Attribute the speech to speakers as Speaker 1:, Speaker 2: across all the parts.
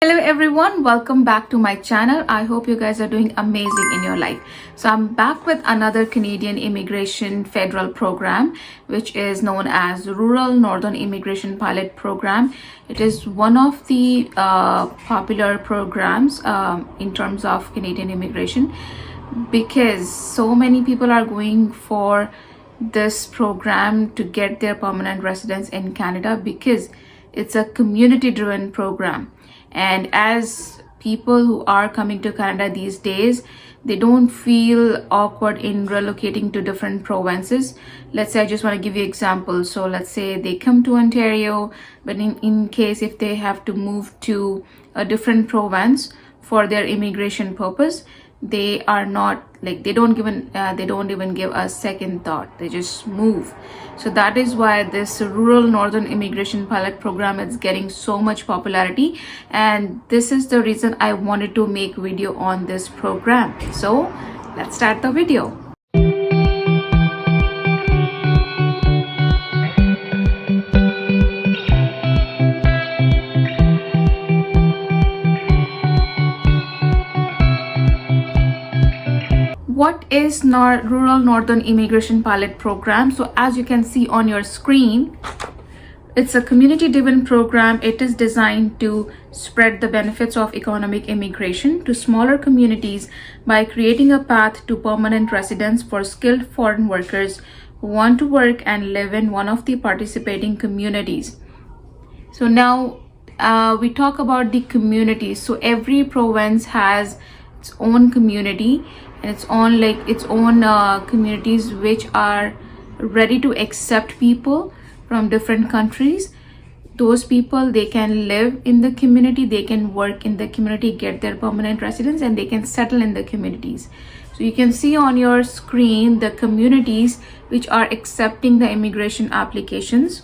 Speaker 1: Hello everyone, welcome back to my channel. I hope you guys are doing amazing in your life. So I'm back with another Canadian immigration federal program, which is known as Rural Northern Immigration Pilot Program. It is one of the popular programs in terms of Canadian immigration because so many people are going for this program to get their permanent residence in Canada because it's a community driven program. And as people who are coming to Canada these days, they don't feel awkward in relocating to different provinces. Let's say I just want to give you examples. So let's say they come to Ontario, but in case if they have to move to a different province for their immigration purpose, they are not like they don't even give a second thought. They just move. So that is why this Rural Northern Immigration Pilot Program is getting so much popularity, and this is the reason I wanted to make video on this program. So let's start the video. What is Rural Northern Immigration Pilot Program? So as you can see on your screen, it's a community-driven program. It is designed to spread the benefits of economic immigration to smaller communities by creating a path to permanent residence for skilled foreign workers who want to work and live in one of the participating communities. So now we talk about the communities. So every province has its own community and its own communities which are ready to accept people from different countries. Those people, they can live in the community, they can work in the community, get their permanent residence, and they can settle in the communities. So you can see on your screen the communities which are accepting the immigration applications.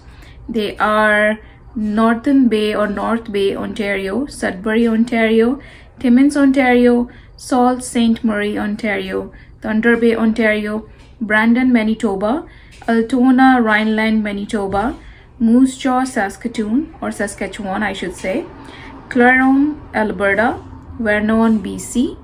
Speaker 1: They are Northern Bay or North Bay, Ontario, Sudbury, Ontario, Timmins, Ontario, Sault Ste. Marie, Ontario, Thunder Bay, Ontario, Brandon, Manitoba, Altona, Rhineland, Manitoba, Moose Jaw, Saskatchewan, I should say, Claremont, Alberta, Vernon, BC.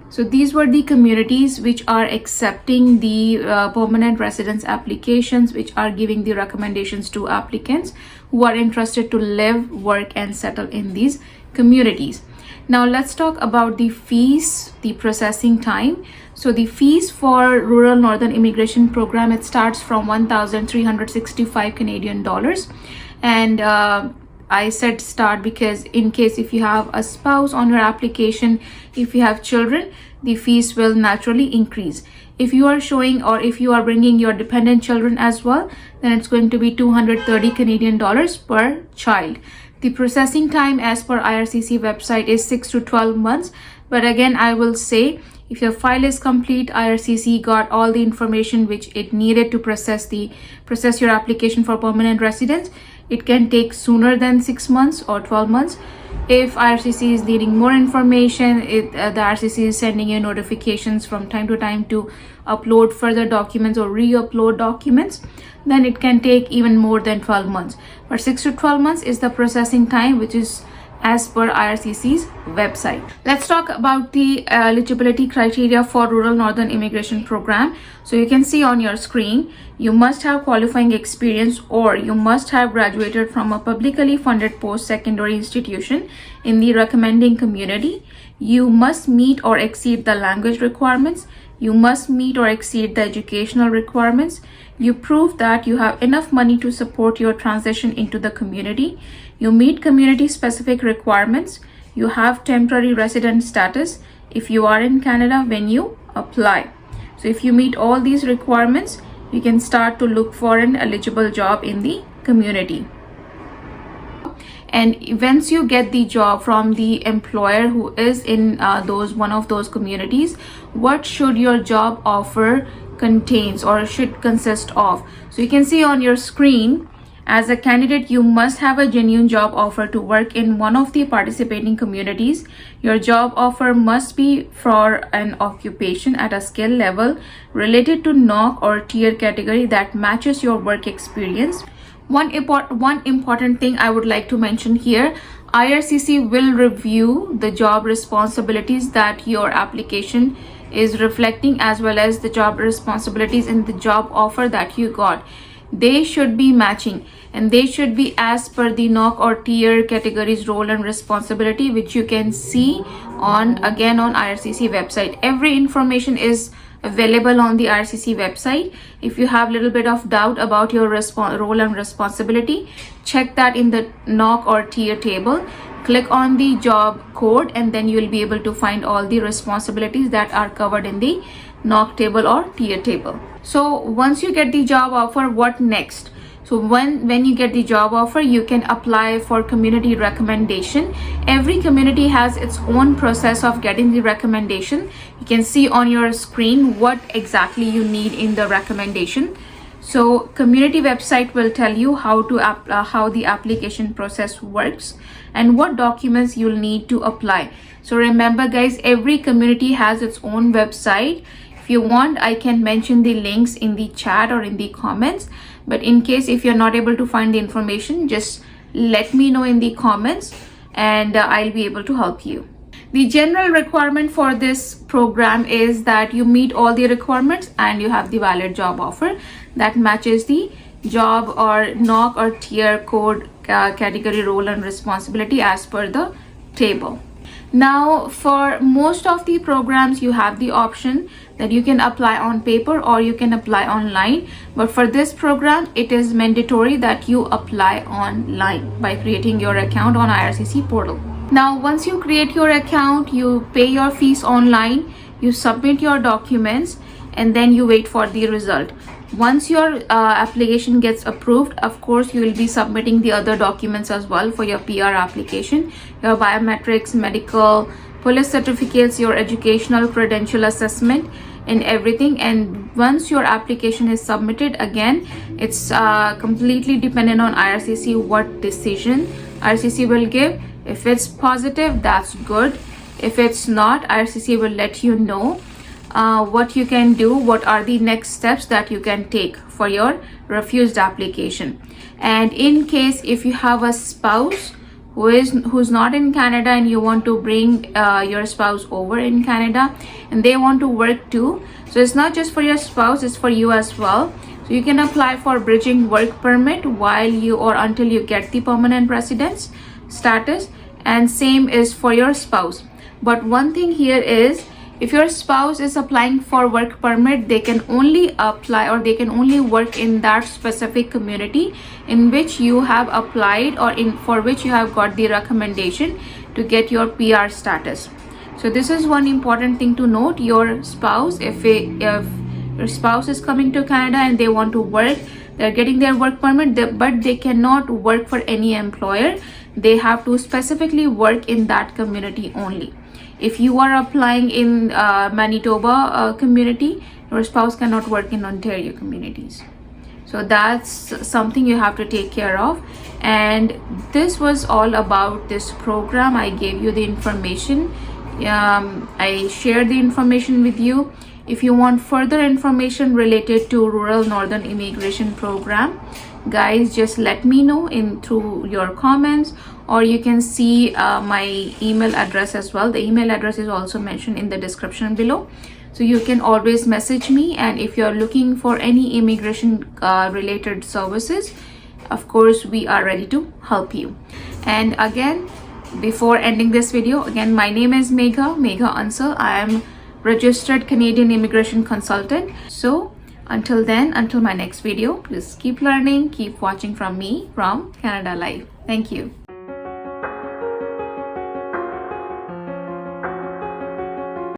Speaker 1: So these were the communities which are accepting the permanent residence applications, which are giving the recommendations to applicants who are interested to live, work, and settle in these communities. Now let's talk about the fees, the processing time. So the fees for Rural Northern Immigration Program, it starts from 1,365 Canadian dollars. And I said start because in case if you have a spouse on your application, if you have children, the fees will naturally increase. If you are showing or if you are bringing your dependent children as well, then it's going to be 230 Canadian dollars per child. The processing time as per IRCC website is 6 to 12 months. But again, I will say if your file is complete, IRCC got all the information which it needed to process your application for permanent residence, it can take sooner than 6 months or 12 months. If IRCC is needing more information, the IRCC is sending you notifications from time to time to upload further documents or re-upload documents, then it can take even more than 12 months. But 6 to 12 months is the processing time, which is as per IRCC's website. Let's talk about the eligibility criteria for Rural Northern Immigration Program. So you can see on your screen, you must have qualifying experience or you must have graduated from a publicly funded post-secondary institution in the recommending community. You must meet or exceed the language requirements. You must meet or exceed the educational requirements. You prove that you have enough money to support your transition into the community. You meet community-specific requirements. You have temporary resident status if you are in Canada when you apply. So if you meet all these requirements, you can start to look for an eligible job in the community. And once you get the job from the employer who is in one of those communities, what should your job offer contains or should consist of? So you can see on your screen, as a candidate, you must have a genuine job offer to work in one of the participating communities. Your job offer must be for an occupation at a skill level related to NOC or tier category that matches your work experience. One important thing I would like to mention here, IRCC will review the job responsibilities that your application is reflecting, as well as the job responsibilities in the job offer that you got. They should be matching, and they should be as per the NOC or tier categories role and responsibility, which you can see on IRCC website. Every information is available on the IRCC website. If you have a little bit of doubt about your role and responsibility, check that in the NOC or tier table. Click on the job code, and then you will be able to find all the responsibilities that are covered in the NOC table or tier table. So once you get the job offer, what next? So when you get the job offer, you can apply for community recommendation. Every community has its own process of getting the recommendation. You can see on your screen what exactly you need in the recommendation. So community website will tell you how the application process works and what documents you'll need to apply. So remember guys, every community has its own website. If you want, I can mention the links in the chat or in the comments, but in case if you're not able to find the information, just let me know in the comments, and I'll be able to help you. The general requirement for this program is that you meet all the requirements and you have the valid job offer that matches the job or NOC or tier code category role and responsibility as per the table. Now, for most of the programs, you have the option that you can apply on paper or you can apply online. But for this program, it is mandatory that you apply online by creating your account on IRCC portal. Now, once you create your account, you pay your fees online, you submit your documents, and then you wait for the result. Once your application gets approved, of course, you will be submitting the other documents as well for your PR application, your biometrics, medical, police certificates, your educational credential assessment, and everything. And once your application is submitted, again, it's completely dependent on IRCC what decision IRCC will give. If it's positive, that's good. If it's not, IRCC will let you know what you can do, what are the next steps that you can take for your refused application. And in case if you have a spouse who's not in Canada and you want to bring your spouse over in Canada and they want to work too, so it's not just for your spouse, it's for you as well. So you can apply for bridging work permit while you or until you get the permanent residence status, and same is for your spouse. But one thing here is, if your spouse is applying for work permit, they can only apply or they can only work in that specific community in which you have applied or for which you have got the recommendation to get your PR status. So this is one important thing to note. Your spouse, if your spouse is coming to Canada and they want to work, they're getting their work permit, but they cannot work for any employer. They have to specifically work in that community only. If you are applying in Manitoba community, your spouse cannot work in Ontario communities. So that's something you have to take care of. And this was all about this program. I gave you the information. I shared the information with you. If you want further information related to Rural Northern Immigration Program, guys, just let me know through your comments, or you can see my email address as well. The email address is also mentioned in the description below, so you can always message me. And if you're looking for any immigration related services, of course we are ready to help you. And again, before ending this video, again, my name is Megha Ansal. I am registered Canadian immigration consultant. So until then, until my next video, please keep learning, keep watching from me from Canada Live. Thank you.